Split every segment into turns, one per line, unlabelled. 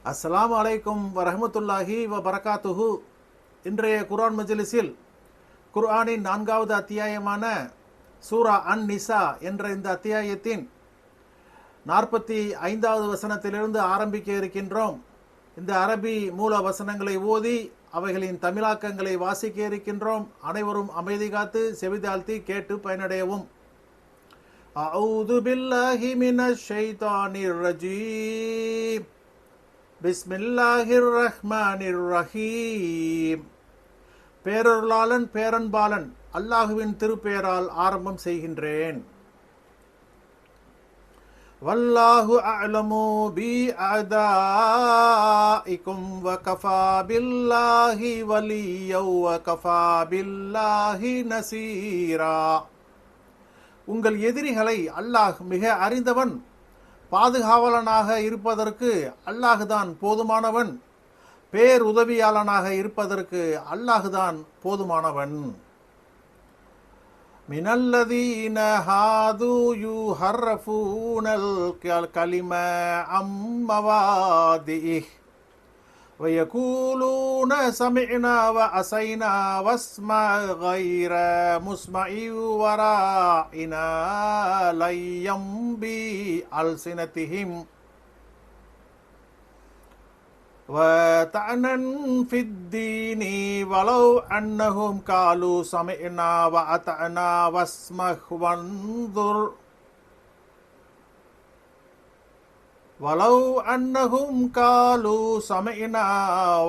அஸ்ஸலாமு அலைக்கும் வரஹ்மத்துல்லாஹி வபரகாத்துஹு. இன்றைய குர்ஆன் மஜ்லிஸில் குர்ஆனின் 4வது அத்தியாயமான சூரா அன் நிசா என்ற இந்த அத்தியாயத்தின் 45வது வசனத்திலிருந்து ஆரம்பிக்க இருக்கின்றோம். இந்த அரபி மூல வசனங்களை ஓதி அவைகளின் தமிழாக்கங்களை வாசிக்க இருக்கின்றோம். அனைவரும் அமைதி காத்து செவிதாழ்த்தி கேட்டு பயனடையவும். அஊது பில்லாஹி மினஷ் ஷைத்தானிர் ரஜீம். பிஸ்மில்லாஹிர் ரஹ்மானிர் ரஹீம். பேரருளாளன் பேரன்பாலன் அல்லாஹுவின் திருப்பெயரால் ஆரம்பம் செய்கின்றேன். வல்லாஹு அஅலமு பி அதாஇக்கும் வ கஃபா பில்லாஹி வலியவ் வ கஃபா பில்லாஹி நசீரா. உங்கள் எதிரிகளை அல்லாஹ் மிக அறிந்தவன், பாதுகாவலனாக இருப்பதற்கு அல்லாஹுதான் போதுமானவன், பேருதவியாளனாக இருப்பதற்கு அல்லாஹுதான் போதுமானவன். மினல்லதீன ஹாது யுஹர்ரஃபூனல் கலிம அம் மவாதிஹ் وَيَقُولُونَ سَمِعْنَا وَعَصَيْنَا وَاسْمَعْ غَيْرَ مُسْمَعٍ وَرَاعِنَا لَيًّا بِأَلْسِنَتِهِمْ وَطَعْنًا فِي الدِّينِ وَلَوْ أَنَّهُمْ قَالُوا سَمِعْنَا وَأَطَعْنَا وَاسْمَعْ وَانظُرْ وَلَوْ أَنَّهُمْ قَالُوا سَمِعْنَا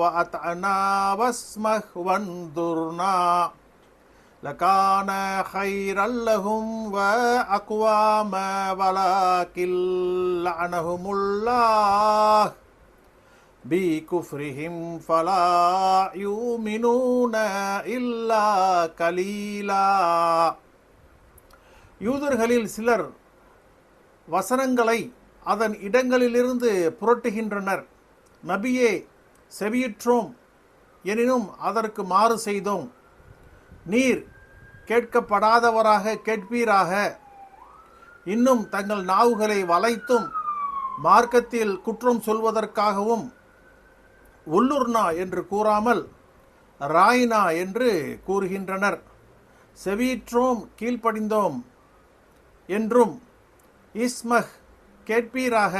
وَأَطَعْنَا وَاسْمَعْ وَانظُرْنَا لَكَانَ خَيْرًا لَهُمْ وَأَقْوَمَ وَلَكِنْ لَعَنَهُمُ اللَّهُ بِكُفْرِهِمْ فَلَا يُؤْمِنُونَ إِلَّا قَلِيلًا. யூதர்களில் சிலர் வசனங்களை அதன் இடங்களிலிருந்து புரட்டுகின்றனர். நபியே, செவியுற்றோம், எனினும் அதற்கு மாறு செய்தோம். நீர் கேட்கப்படாதவராக கேட்பீராக. இன்னும் தங்கள் நாவுகளை வளைத்தும் மார்க்கத்தில் குற்றம் சொல்வதற்காகவும் உள்ளுர்னா என்று கூறாமல் ராயினா என்று கூறுகின்றனர். செவியுற்றோம், கீழ்ப்படிந்தோம் என்றும், இஸ்மஹ் கேட்பீராக,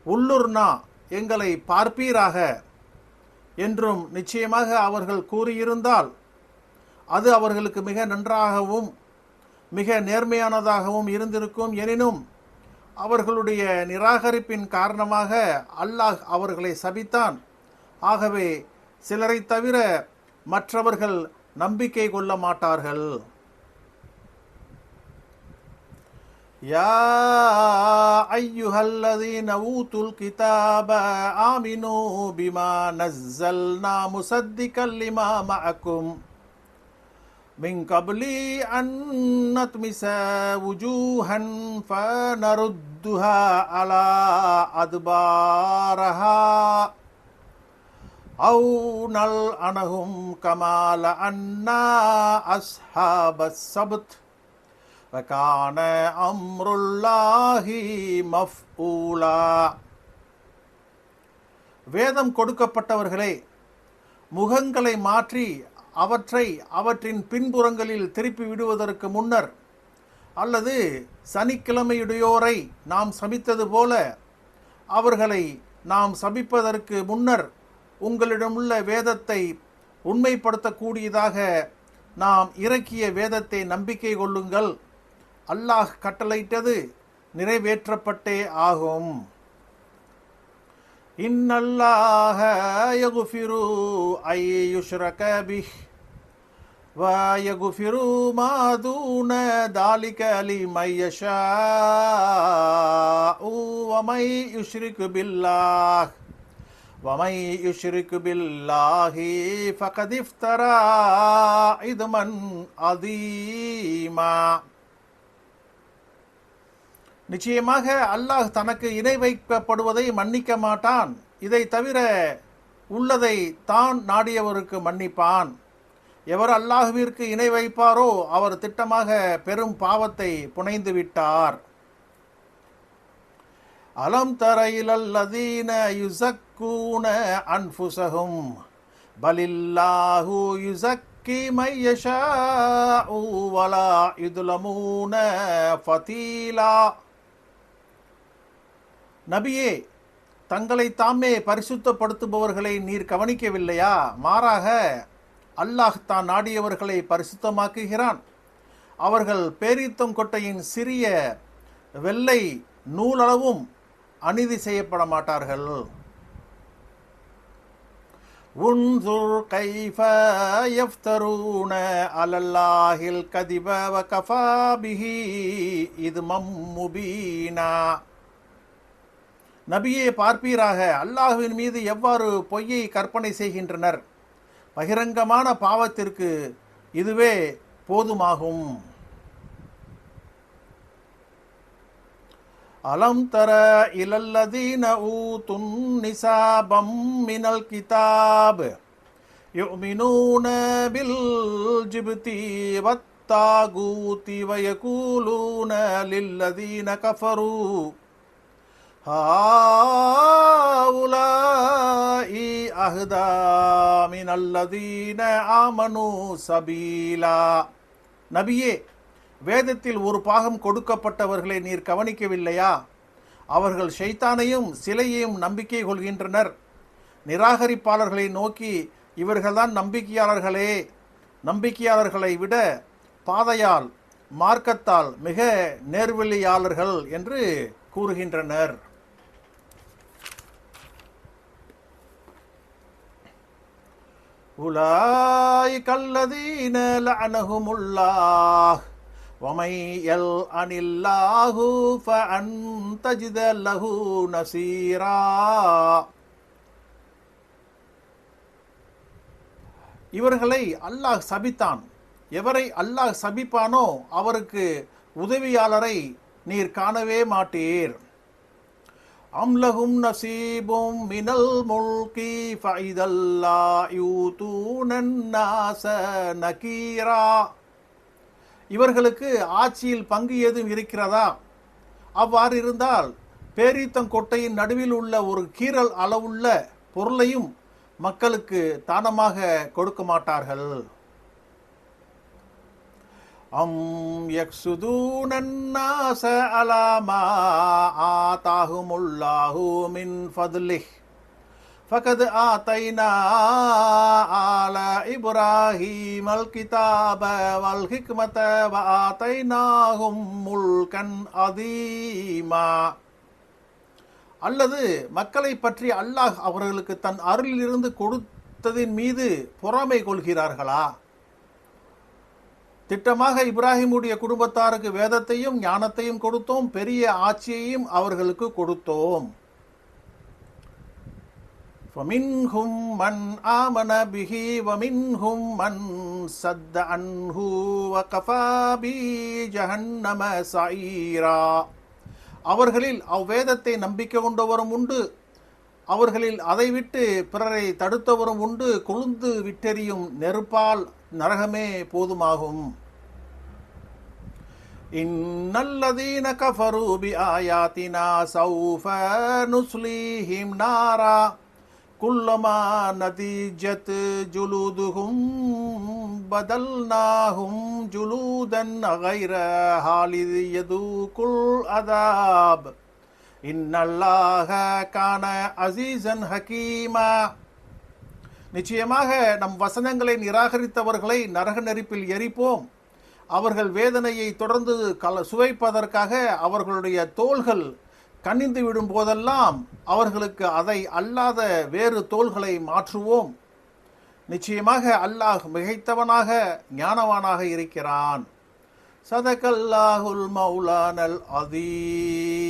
உள்ளுர்னா எங்களை பார்ப்பீராக என்றும் நிச்சயமாக அவர்கள் கூறியிருந்தால் அது அவர்களுக்கு மிக நன்றாகவும் மிக நேர்மையானதாகவும் இருந்திருக்கும். எனினும் அவர்களுடைய நிராகரிப்பின் காரணமாக அல்லாஹ் அவர்களை சபித்தான். ஆகவே சிலரை தவிர மற்றவர்கள் நம்பிக்கை கொள்ள மாட்டார்கள். يا أيها الذين أوتوا الكتاب آمنوا بما نزلنا مصدقا لما معكم من قبل أن نطمس وجوها فنردها على أدبارها أو نلعنهم كما لعنا أصحاب السبت وَكَانَ أَمْرُ اللَّهِ مَفْعُولًا. வேதம் கொடுக்கப்பட்டவர்களே, முகங்களை மாற்றி அவற்றை அவற்றின் பின்புறங்களில் திருப்பி விடுவதற்கு முன்னர், அல்லது சனிக்கிழமையுடையோரை நாம் சபித்தது போல அவர்களை நாம் சபிப்பதற்கு முன்னர் உங்களிடமுள்ள வேதத்தை உண்மைப்படுத்தக்கூடியதாக நாம் இறக்கிய வேதத்தை நம்பிக்கை கொள்ளுங்கள். அல்லாஹ் கட்டளையிட்டது நிறைவேற்றப்பட்டே ஆகும். இன்னல்லாஹ யக்ஃபிரு ஐ யுஷ்ரக பிஹ் வ யக்ஃபிரு மா தூன தாலிக லிமன் யஷாஉ வ மை யுஷ்ரிகு பில்லாஹ் وَمَنْ يُشْرِكْ بِاللَّهِ فَقَدِ افْتَرَى إِثْمًا عَظِيمًا. நிச்சயமாக அல்லாஹ் தனக்கு இணை வைக்கப்படுவதை மன்னிக்க மாட்டான். இதை தவிர உள்ளதை தான் நாடியவருக்கு மன்னிப்பான். எவர் அல்லாஹ்விற்கு இணை வைப்பாரோ அவர் திட்டமாக பெரும் பாவத்தை புனைந்து விட்டார். அலம் தர இலல்லதீன யுஸக்கூன அன்ஃபுஸஹும் பலில்லாஹு யுஸக்கி மை யஷாஉ வலா யுத்லமூன ஃபதீலா. நபியே, தங்களை தாமே பரிசுத்தப்படுத்துபவர்களை நீர் கவனிக்கவில்லையா? மாறாக அல்லாஹ் தான் நாடியவர்களை பரிசுத்தமாக்குகிறான். அவர்கள் பேரித்தம் கொட்டையின் சிறிய வெள்ளை நூலளவும் அநீதி செய்யப்பட மாட்டார்கள். உன்சுர் கைஃப யஃப்தரூன அலல்லாஹில் கதிப வ கஃபா பிஹி இத்மம் முபீனா. நபியே, பார்ப்பீராக அல்லாஹ்வின் மீது எவ்வாறு பொய்யை கற்பனை செய்கின்றனர். பகிரங்கமான பாவத்திற்கு இதுவே போதுமாகும். அலம் தர இலல்லதீன ஊதுன் நிசாபம் மினல் கிதாப் யுமினூன பில் ஜிப்தி வத்தாகூதி வயகூலூன லில்லதீன கஃபரு ஹாஉலாஇ அஹ்தா மினல்லதீன ஆமனு சபீலா. நபியே, வேதத்தில் ஒரு பாகம் கொடுக்கப்பட்டவர்களை நீர் கவனிக்கவில்லையா? அவர்கள் ஷைத்தானையும் சிலையையும் நம்பிக்கை கொள்கின்றனர். நிராகரிப்பாளர்களை நோக்கி, இவர்கள்தான் நம்பிக்கையாளர்களே, நம்பிக்கையாளர்களை விட பாதையால் மார்க்கத்தால் மிக நேர்வழியாளர்கள் என்று கூறுகின்றனர். உலாயிக அல்லதீன லஅனஹுமுல்லாஹ் வமை யல்அனில்லாஹு ஃபஅன் தஜித லஹு நஸீரா. இவர்களை அல்லாஹ் சபித்தான். எவரை அல்லாஹ் சபிப்பானோ அவருக்கு உதவியாளரை நீர் காணவே மாட்டீர். அம்லஹும் நசீபும் மினல் முல்கி ஃபைதல்லா யூதூனன் நாஸ நகீரா. இவர்களுக்கு ஆட்சியில் பங்கு ஏதும் இருக்கிறதா? அவ்வாறு இருந்தால் பேரீத்தங்கொட்டையின் நடுவில் உள்ள ஒரு கீறல் அளவுள்ள பொருளையும் மக்களுக்கு தானமாக கொடுக்க மாட்டார்கள். அம் யக்சுதூனன் நாஸ அலா மா ஆதாஹுமுல்லாஹு மின் ஃபத்லிஹ் ஃபகத் ஆதைனா ஆல இப்ராஹீமல் கிதாப வல் ஹிக்மத வ ஆதைனாஹும் முல்கன் அதீமா. அல்லது மக்களை பற்றி அல்லாஹ் அவர்களுக்கு தன் அருளிலிருந்து கொடுத்ததின் மீது பொறாமை கொள்கிறார்களா? திட்டமாக இப்ராஹிமுடைய குடும்பத்தாருக்கு வேதத்தையும் ஞானத்தையும் கொடுத்தோம், பெரிய ஆட்சியையும் அவர்களுக்கு கொடுத்தோம். فَمِنْهُمْ مَنْ آمَنَ بِهِ وَمِنْهُمْ مَنْ صَدَّ عَنْهُ وَكَفَى بِجَهَنَّمَ سَعِيرًا. அவர்களில் அவ்வேதத்தை நம்பிக்கை கொண்டவரும் உண்டு, அவர்களில் அதை விட்டு பிறரை தடுத்தவரும் உண்டு. கொழுந்து விட்டெறியும் நெருப்பால் நரகமே போதுமாகும். இன்னல்லதீன கஃபரு பிஆயாத்தினா சௌஃப நுஸ்லீஹிம் நாரா குல்லமா நதீஜத் ஜுலூதுஹும் பதல்நாஹும் ஜுலூதன் கைரஹா லியதூகுல் அதாப் இன்னல்லாஹ கான அஸீஸன் ஹகீமா. நிச்சயமாக நம் வசனங்களை நிராகரித்தவர்களை நரக நெருப்பில் எரிப்போம். அவர்கள் வேதனையை தொடர்ந்து சுவைப்பதற்காக அவர்களுடைய தோள்கள் கனிந்து விடும் போதெல்லாம் அவர்களுக்கு அதை அல்லாத வேறு தோள்களை மாற்றுவோம். நிச்சயமாக அல்லாஹ் மிகைத்தவனாக ஞானவானாக இருக்கிறான். சதகல்லாஹுல் மௌலானல் அதீம்.